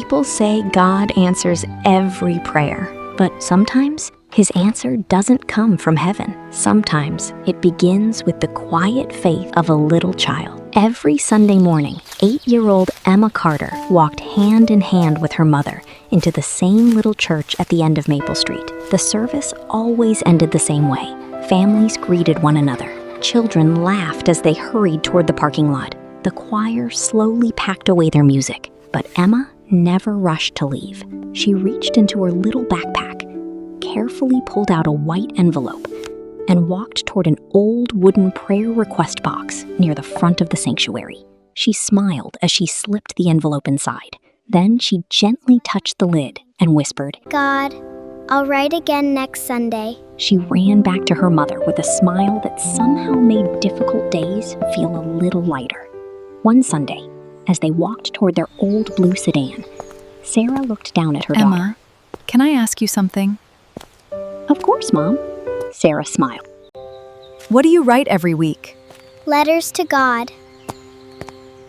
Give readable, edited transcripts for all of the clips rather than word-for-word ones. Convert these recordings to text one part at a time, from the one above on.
People say God answers every prayer, but sometimes his answer doesn't come from heaven. Sometimes it begins with the quiet faith of a little child. Every Sunday morning, 8-year-old Emma Carter walked hand in hand with her mother into the same little church at the end of Maple Street. The service always ended the same way. Families greeted one another. Children laughed as they hurried toward the parking lot. The choir slowly packed away their music, but Emma never rushed to leave. She reached into her little backpack, carefully pulled out a white envelope, and walked toward an old wooden prayer request box near the front of the sanctuary. She smiled as she slipped the envelope inside. Then she gently touched the lid and whispered, God, I'll write again next Sunday. She ran back to her mother with a smile that somehow made difficult days feel a little lighter. One Sunday, as they walked toward their old blue sedan, Sarah looked down at her daughter. Emma, can I ask you something? Of course, Mom. Sarah smiled. What do you write every week? Letters to God.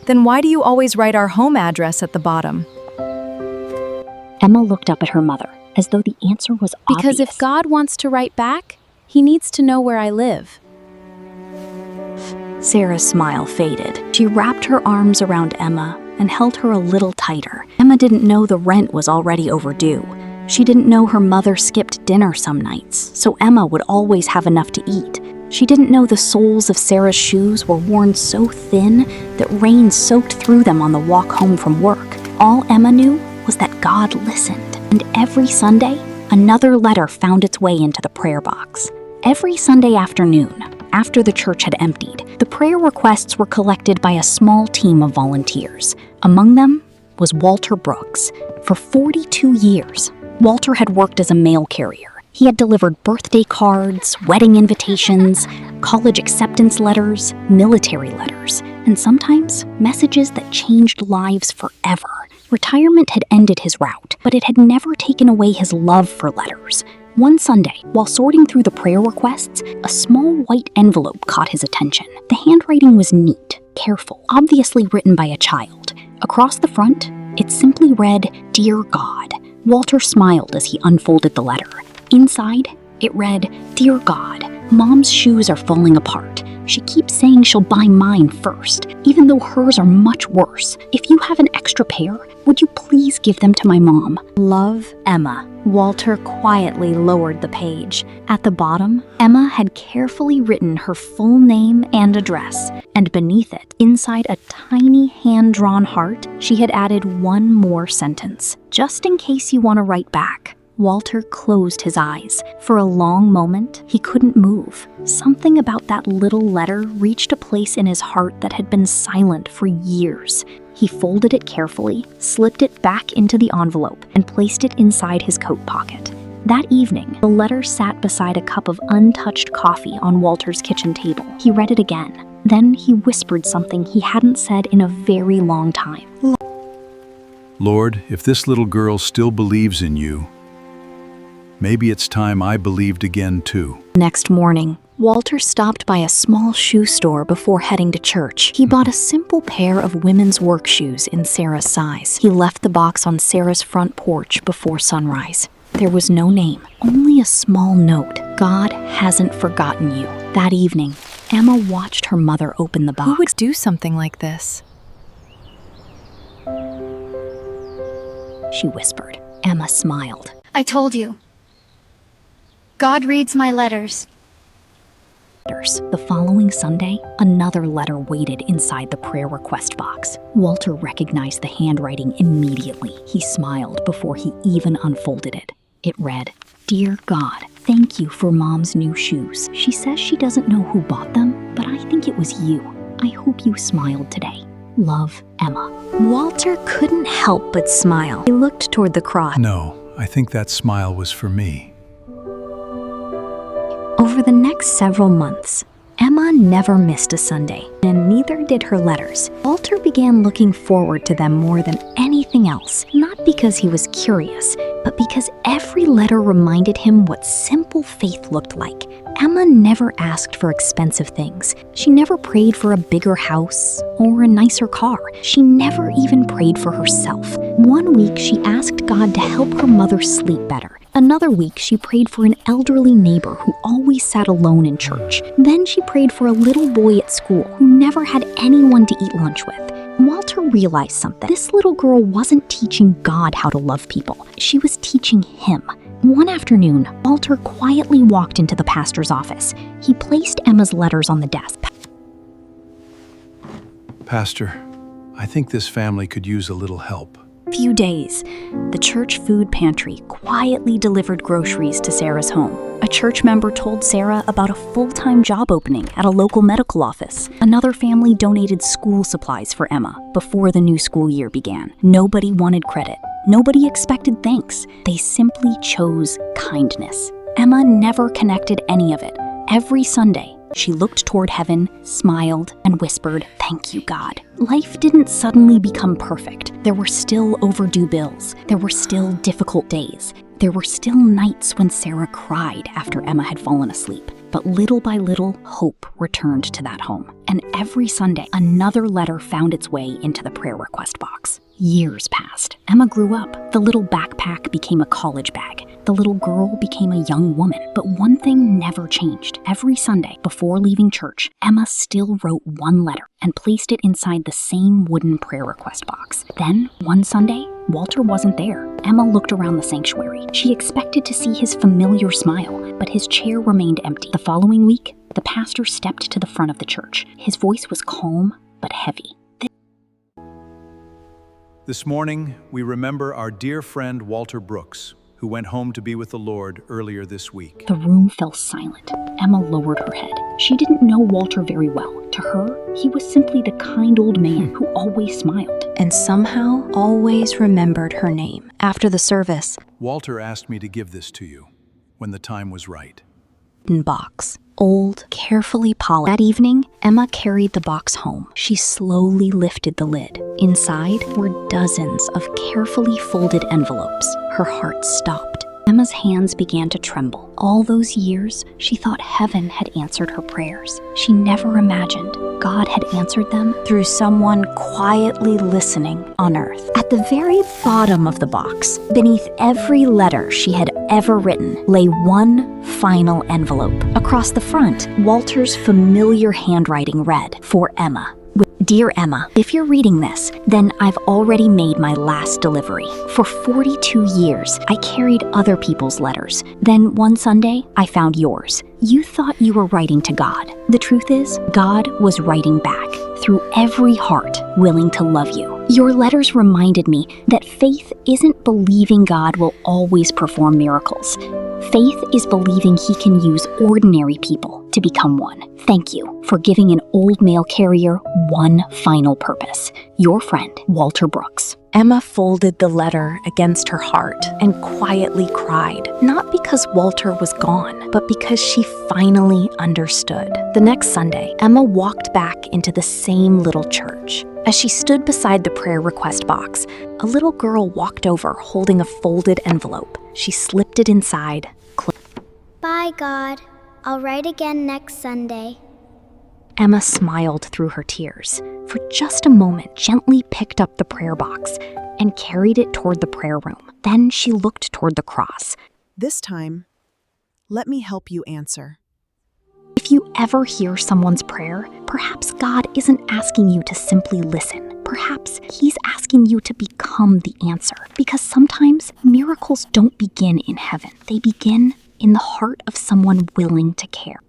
Then why do you always write our home address at the bottom? Emma looked up at her mother, as though the answer was obvious. Because if God wants to write back, he needs to know where I live. Sarah's smile faded. She wrapped her arms around Emma and held her a little tighter. Emma didn't know the rent was already overdue. She didn't know her mother skipped dinner some nights, so Emma would always have enough to eat. She didn't know the soles of Sarah's shoes were worn so thin that rain soaked through them on the walk home from work. All Emma knew was that God listened, and every Sunday, another letter found its way into the prayer box. Every Sunday afternoon, after the church had emptied, the prayer requests were collected by a small team of volunteers. Among them was Walter Brooks. For 42 years, Walter had worked as a mail carrier. He had delivered birthday cards, wedding invitations, college acceptance letters, military letters, and sometimes messages that changed lives forever. Retirement had ended his route, but it had never taken away his love for letters. One Sunday, while sorting through the prayer requests, a small white envelope caught his attention. The handwriting was neat, careful, obviously written by a child. Across the front, it simply read, "Dear God." Walter smiled as he unfolded the letter. Inside, it read, "Dear God, Mom's shoes are falling apart. She keeps saying she'll buy mine first, even though hers are much worse. If you have an extra pair, would you please give them to my mom? Love, Emma." Walter quietly lowered the page. At the bottom, Emma had carefully written her full name and address, and beneath it, inside a tiny hand-drawn heart, she had added one more sentence. "Just in case you want to write back." Walter closed his eyes. For a long moment, he couldn't move. Something about that little letter reached a place in his heart that had been silent for years. He folded it carefully, slipped it back into the envelope, and placed it inside his coat pocket. That evening, the letter sat beside a cup of untouched coffee on Walter's kitchen table. He read it again. Then he whispered something he hadn't said in a very long time. Lord, if this little girl still believes in you, maybe it's time I believed again too. Next morning, Walter stopped by a small shoe store before heading to church. He bought a simple pair of women's work shoes in Sarah's size. He left the box on Sarah's front porch before sunrise. There was no name, only a small note. God hasn't forgotten you. That evening, Emma watched her mother open the box. Who would do something like this? She whispered. Emma smiled. I told you. God reads my letters. The following Sunday, another letter waited inside the prayer request box. Walter recognized the handwriting immediately. He smiled before he even unfolded it. It read, "Dear God, thank you for Mom's new shoes. She says she doesn't know who bought them, but I think it was you. I hope you smiled today. Love, Emma." Walter couldn't help but smile. He looked toward the cross. No, I think that smile was for me. Over the next several months, Emma never missed a Sunday, and neither did her letters. Walter began looking forward to them more than anything else, not because he was curious, but because every letter reminded him what simple faith looked like. Emma never asked for expensive things. She never prayed for a bigger house or a nicer car. She never even prayed for herself. One week, she asked God to help her mother sleep better. Another week, she prayed for an elderly neighbor who always sat alone in church. Then she prayed for a little boy at school who never had anyone to eat lunch with. Walter realized something. This little girl wasn't teaching God how to love people. She was teaching him. One afternoon, Walter quietly walked into the pastor's office. He placed Emma's letters on the desk. Pastor, I think this family could use a little help. Few days, the church food pantry quietly delivered groceries to Sarah's home. A church member told Sarah about a full-time job opening at a local medical office. Another family donated school supplies for Emma before the new school year began. Nobody wanted credit. Nobody expected thanks. They simply chose kindness. Emma never connected any of it. Every Sunday, she looked toward heaven, smiled, and whispered, "Thank you, God." Life didn't suddenly become perfect. There were still overdue bills. There were still difficult days. There were still nights when Sarah cried after Emma had fallen asleep. But little by little, hope returned to that home. And every Sunday, another letter found its way into the prayer request box. Years passed. Emma grew up. The little backpack became a college bag. The little girl became a young woman. But one thing never changed. Every Sunday, before leaving church, Emma still wrote one letter and placed it inside the same wooden prayer request box. Then, one Sunday, Walter wasn't there. Emma looked around the sanctuary. She expected to see his familiar smile, but his chair remained empty. The following week, the pastor stepped to the front of the church. His voice was calm but heavy. This morning, we remember our dear friend Walter Brooks, who went home to be with the Lord earlier this week. The room fell silent. Emma lowered her head. She didn't know Walter very well. To her, he was simply the kind old man who always smiled. And somehow always remembered her name. After the service, Walter asked me to give this to you when the time was right. Box. Old, carefully polished. That evening, Emma carried the box home. She slowly lifted the lid. Inside were dozens of carefully folded envelopes. Her heart stopped. Emma's hands began to tremble. All those years, she thought heaven had answered her prayers. She never imagined God had answered them through someone quietly listening on earth. At the very bottom of the box, beneath every letter she had ever written, lay one final envelope. Across the front, Walter's familiar handwriting read, "For Emma." Dear Emma, if you're reading this, then I've already made my last delivery. For 42 years, I carried other people's letters. Then one Sunday, I found yours. You thought you were writing to God. The truth is, God was writing back through every heart willing to love you. Your letters reminded me that faith isn't believing God will always perform miracles. Faith is believing He can use ordinary people to become one. Thank you for giving an old mail carrier one final purpose. Your friend, Walter Brooks. Emma folded the letter against her heart and quietly cried, not because Walter was gone, but because she finally understood. The next Sunday, Emma walked back into the same little church. As she stood beside the prayer request box, a little girl walked over holding a folded envelope. She slipped it inside. Bye, God. I'll write again next Sunday. Emma smiled through her tears. For just a moment, gently picked up the prayer box and carried it toward the prayer room. Then she looked toward the cross. This time, let me help you answer. If you ever hear someone's prayer, perhaps God isn't asking you to simply listen. Perhaps He's asking you to become the answer. Because sometimes miracles don't begin in heaven. They begin in the heart of someone willing to care.